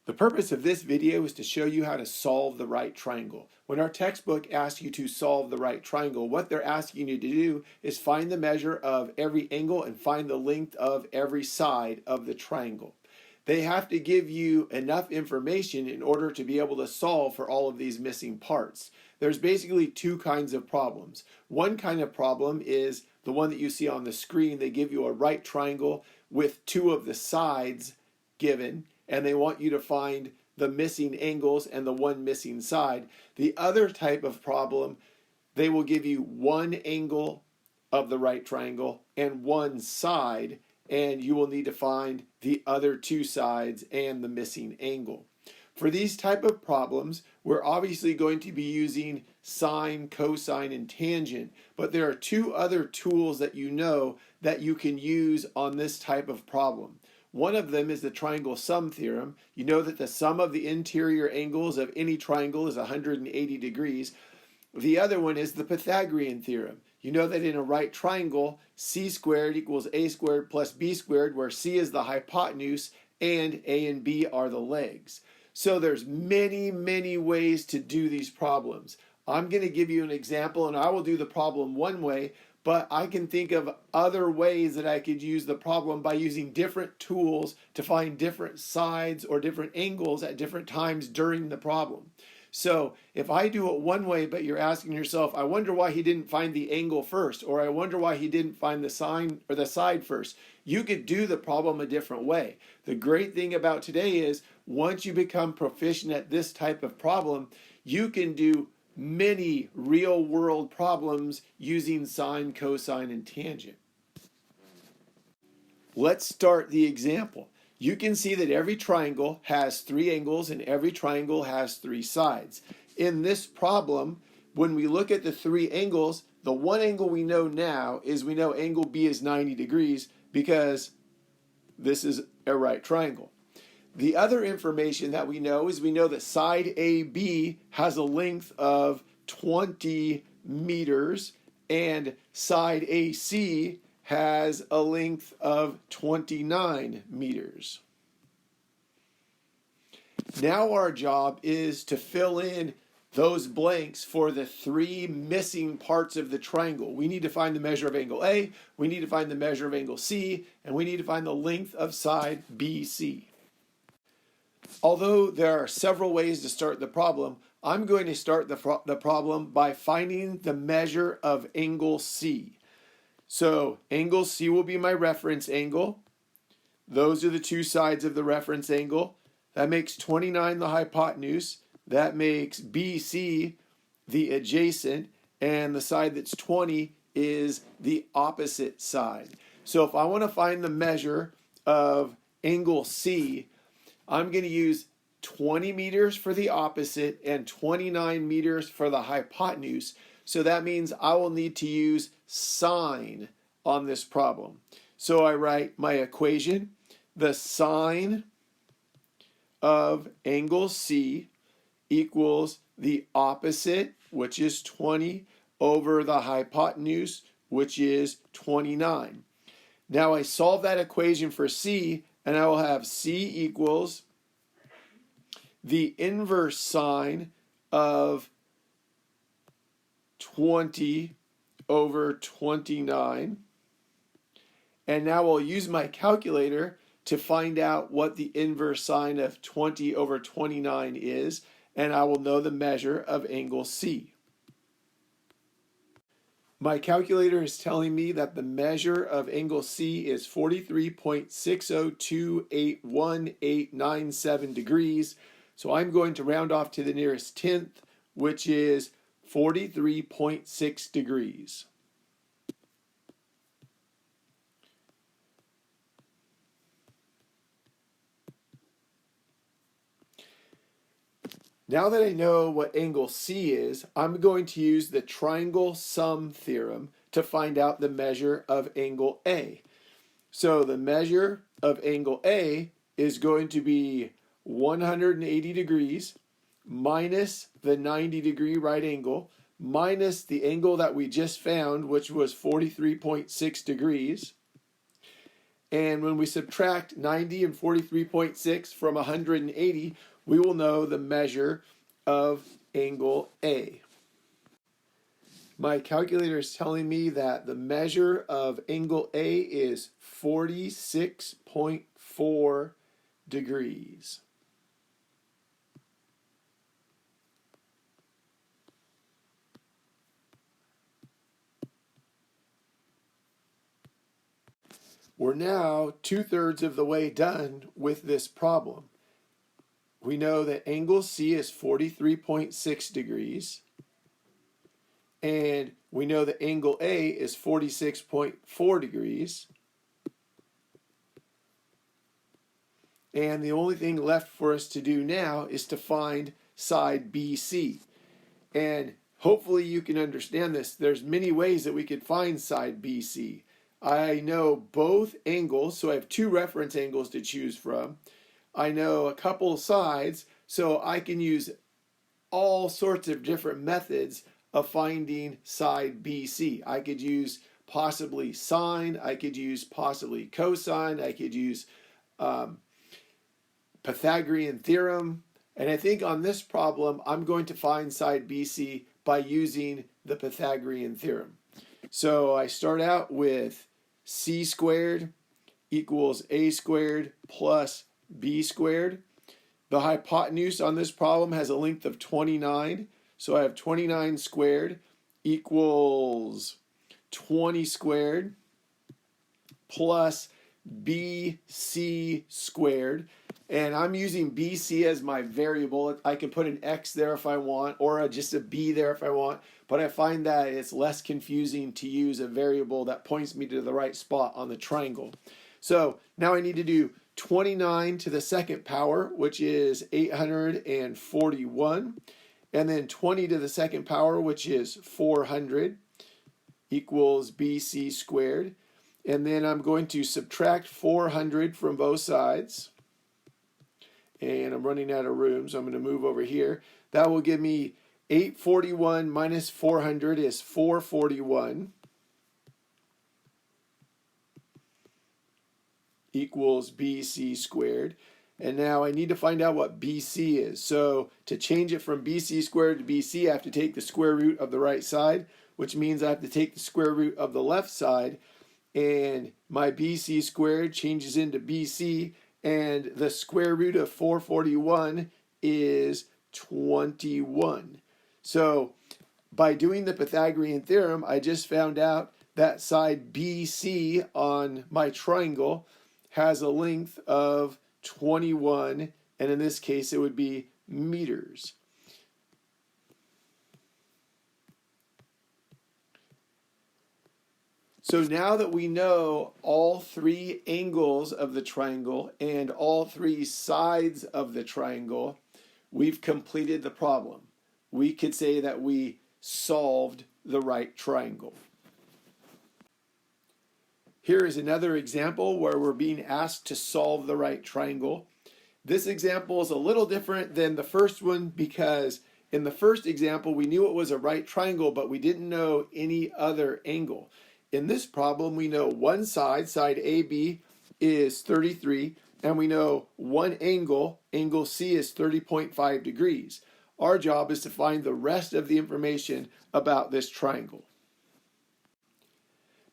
The purpose of this video is to show you how to solve the right triangle. When our textbook asks you to solve the right triangle, what they're asking you to do is find the measure of every angle and find the length of every side of the triangle. They have to give you enough information in order to be able to solve for all of these missing parts. There's basically two kinds of problems. One kind of problem is the one that you see on the screen. They give you a right triangle with two of the sides given, and they want you to find the missing angles and the one missing side. The other type of problem, they will give you one angle of the right triangle and one side, and you will need to find the other two sides and the missing angle. For these type of problems, we're obviously going to be using sine, cosine, and tangent, but there are two other tools that you know that you can use on this type of problem. One of them is the triangle sum theorem. You know that the sum of the interior angles of any triangle is 180 degrees. The other one is the Pythagorean theorem. You know that in a right triangle, c squared equals a squared plus b squared, where c is the hypotenuse and a and b are the legs. So there's many ways to do these problems. I'm going to give you an example, and I will do the problem one way, but I can think of other ways that I could use the problem by using different tools to find different sides or different angles at different times during the problem. So if I do it one way, but you're asking yourself, I wonder why he didn't find the angle first, or I wonder why he didn't find the sine or the side first, you could do the problem a different way. The great thing about today is once you become proficient at this type of problem, you can do many real-world problems using sine, cosine, and tangent. Let's start the example. You can see that every triangle has three angles and every triangle has three sides. In this problem, when we look at the three angles, the one angle we know now is we know angle B is 90 degrees because this is a right triangle. The other information that we know is we know that side AB has a length of 20 meters and side AC has a length of 29 meters. Now our job is to fill in those blanks for the three missing parts of the triangle. We need to find the measure of angle A, we need to find the measure of angle C, and we need to find the length of side BC. Although there are several ways to start the problem, I'm going to start the problem by finding the measure of angle C. So angle C will be my reference angle. Those are the two sides of the reference angle. That makes 29 the hypotenuse. That makes BC the adjacent, and the side that's 20 is the opposite side. So if I want to find the measure of angle C, I'm going to use 20 meters for the opposite and 29 meters for the hypotenuse. So that means I will need to use sine on this problem. So I write my equation. The sine of angle C equals the opposite, which is 20, over the hypotenuse, which is 29. Now I solve that equation for C, and I will have C equals the inverse sine of 20 over 29. And now I'll use my calculator to find out what the inverse sine of 20 over 29 is, and I will know the measure of angle C. My calculator is telling me that the measure of angle C is 43.60281.897 degrees. So I'm going to round off to the nearest tenth, which is 43.6 degrees. Now that I know what angle C is, I'm going to use the triangle sum theorem to find out the measure of angle A. So the measure of angle A is going to be 180 degrees minus the 90 degree right angle minus the angle that we just found, which was 43.6 degrees. And when we subtract 90 and 43.6 from 180, we will know the measure of angle A. My calculator is telling me that the measure of angle A is 46.4 degrees. We're now 2/3 of the way done with this problem. We know that angle C is 43.6 degrees. And we know that angle A is 46.4 degrees. And the only thing left for us to do now is to find side BC. And hopefully you can understand this. There's many ways that we could find side BC. I know both angles, so I have two reference angles to choose from. I know a couple sides, so I can use all sorts of different methods of finding side BC. I could use possibly sine, I could use possibly cosine, I could use Pythagorean theorem, and I think on this problem I'm going to find side BC by using the Pythagorean theorem. So I start out with c squared equals a squared plus b squared. The hypotenuse on this problem has a length of 29. So I have 29 squared equals 20 squared plus BC squared. And I'm using BC as my variable. I can put an X there if I want, or just a B there if I want. But I find that it's less confusing to use a variable that points me to the right spot on the triangle. So now I need to do 29 to the second power, which is 841. And then 20 to the second power, which is 400, equals BC squared. And then I'm going to subtract 400 from both sides. And I'm running out of room, so I'm going to move over here. That will give me 841 minus 400 is 441, equals BC squared. And now I need to find out what BC is. So to change it from BC squared to BC, I have to take the square root of the right side, which means I have to take the square root of the left side. And my BC squared changes into BC, and the square root of 441 is 21. So by doing the Pythagorean theorem, I just found out that side BC on my triangle has a length of 21, and in this case it would be meters. So now that we know all three angles of the triangle and all three sides of the triangle, we've completed the problem. We could say that we solved the right triangle. Here is another example where we're being asked to solve the right triangle. This example is a little different than the first one because in the first example we knew it was a right triangle, but we didn't know any other angle. In this problem we know one side, side AB, is 33, and we know one angle, angle C, is 30.5 degrees. Our job is to find the rest of the information about this triangle.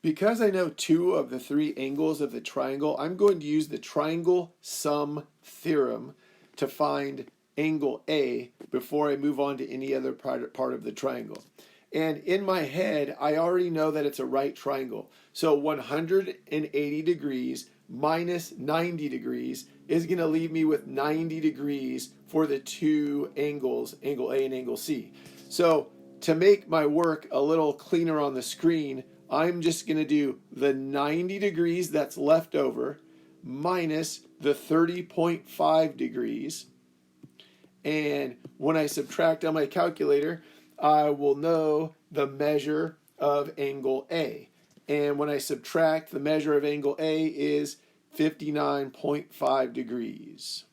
Because I know two of the three angles of the triangle, I'm going to use the triangle sum theorem to find angle A before I move on to any other part of the triangle. And in my head, I already know that it's a right triangle. So 180 degrees minus 90 degrees is going to leave me with 90 degrees for the two angles, angle A and angle C. So to make my work a little cleaner on the screen, I'm just going to do the 90 degrees that's left over minus the 30.5 degrees. And when I subtract on my calculator, I will know the measure of angle A. And when I subtract, the measure of angle A is 59.5 degrees.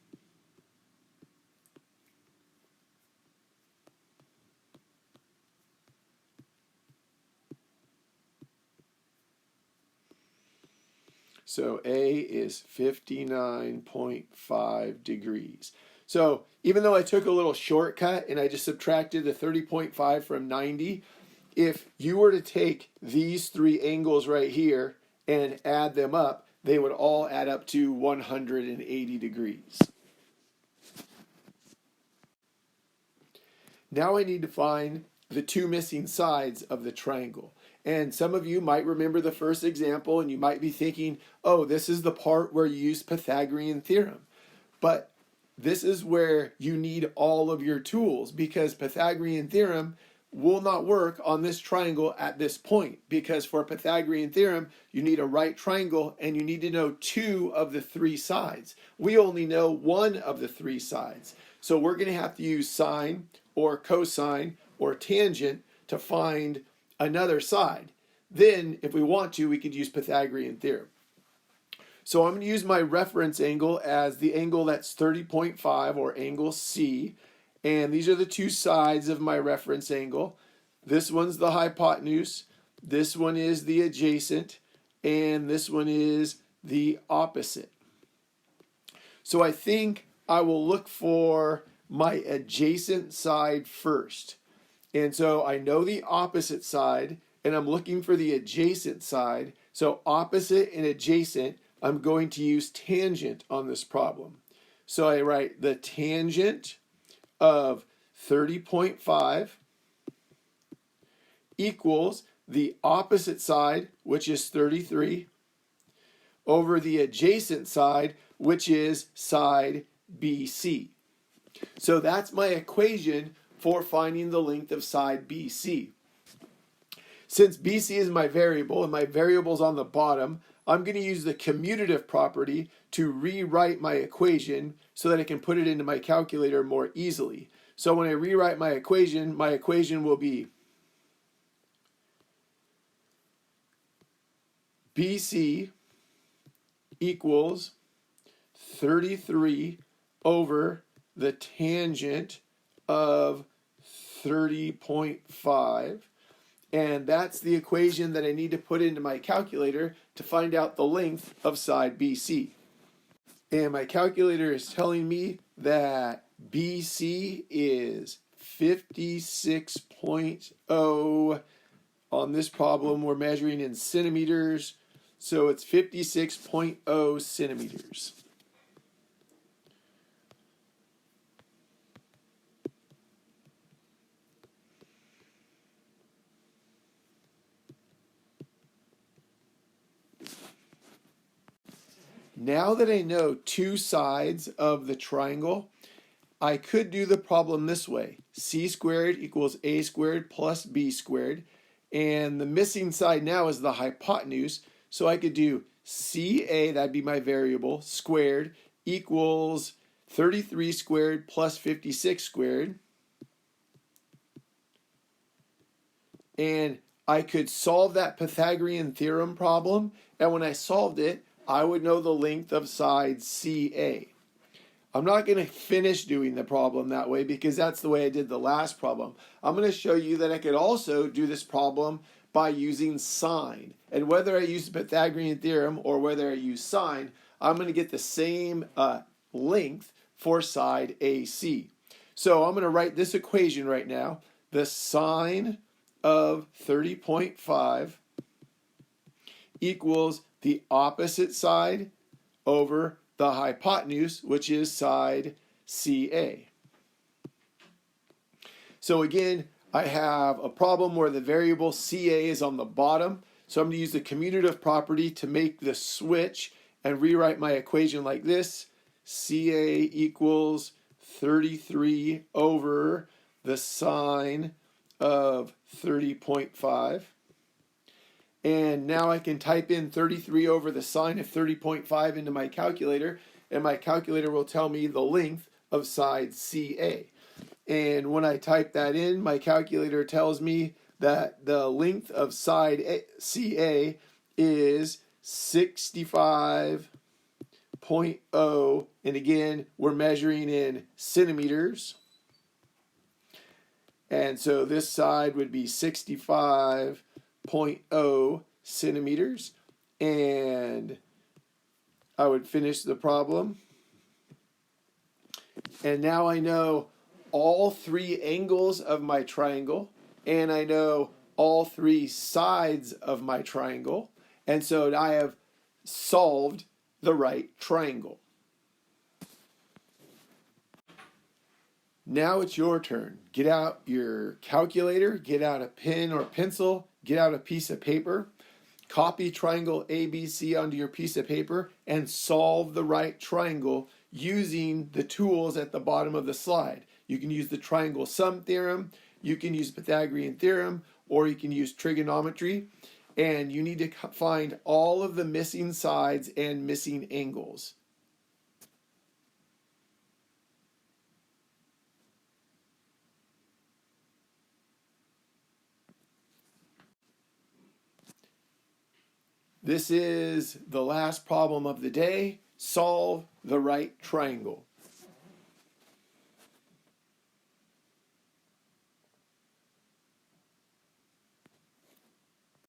So A is 59.5 degrees. So even though I took a little shortcut and I just subtracted the 30.5 from 90, if you were to take these three angles right here and add them up, they would all add up to 180 degrees. Now I need to find the two missing sides of the triangle. And some of you might remember the first example and you might be thinking, oh, this is the part where you use Pythagorean theorem. But this is where you need all of your tools, because Pythagorean theorem will not work on this triangle at this point, because for Pythagorean theorem you need a right triangle and you need to know two of the three sides. We only know one of the three sides. So we're going to have to use sine or cosine or tangent to find another side. Then if we want to, we could use Pythagorean theorem. So I'm going to use my reference angle as the angle that's 30.5, or angle C. And these are the two sides of my reference angle. This one's the hypotenuse, this one is the adjacent, and this one is the opposite. So I think I will look for my adjacent side first. And so I know the opposite side, and I'm looking for the adjacent side. So opposite and adjacent, I'm going to use tangent on this problem. So I write the tangent of 30.5 equals the opposite side, which is 33, over the adjacent side, which is side BC. So that's my equation for finding the length of side BC. Since BC is my variable and my variable's on the bottom, I'm going to use the commutative property to rewrite my equation so that I can put it into my calculator more easily. So when I rewrite my equation will be BC equals 33 over the tangent of 30.5. And that's the equation that I need to put into my calculator to find out the length of side BC. And my calculator is telling me that BC is 56.0. On this problem, we're measuring in centimeters, so it's 56.0 centimeters. Now that I know two sides of the triangle, I could do the problem this way. C squared equals A squared plus B squared. And the missing side now is the hypotenuse. So I could do CA, that'd be my variable, squared equals 33 squared plus 56 squared. And I could solve that Pythagorean theorem problem. And when I solved it, I would know the length of side CA. I'm not going to finish doing the problem that way because that's the way I did the last problem. I'm going to show you that I could also do this problem by using sine. And whether I use the Pythagorean theorem or whether I use sine, I'm going to get the same length for side AC. So I'm going to write this equation right now. The sine of 30.5 equals the opposite side over the hypotenuse, which is side CA. So again, I have a problem where the variable CA is on the bottom. So I'm going to use the commutative property to make the switch and rewrite my equation like this. CA equals 33 over the sine of 30.5. And now I can type in 33 over the sine of 30.5 into my calculator, and my calculator will tell me the length of side CA. And when I type that in, my calculator tells me that the length of side CA is 65.0, and again, we're measuring in centimeters. And so this side would be 65.0 centimeters, and I would finish the problem. And now I know all three angles of my triangle, and I know all three sides of my triangle. And so I have solved the right triangle. Now it's your turn. Get out your calculator, get out a pen or pencil, get out a piece of paper, copy triangle ABC onto your piece of paper, and solve the right triangle using the tools at the bottom of the slide. You can use the triangle sum theorem, you can use Pythagorean theorem, or you can use trigonometry. And you need to find all of the missing sides and missing angles. This is the last problem of the day. Solve the right triangle.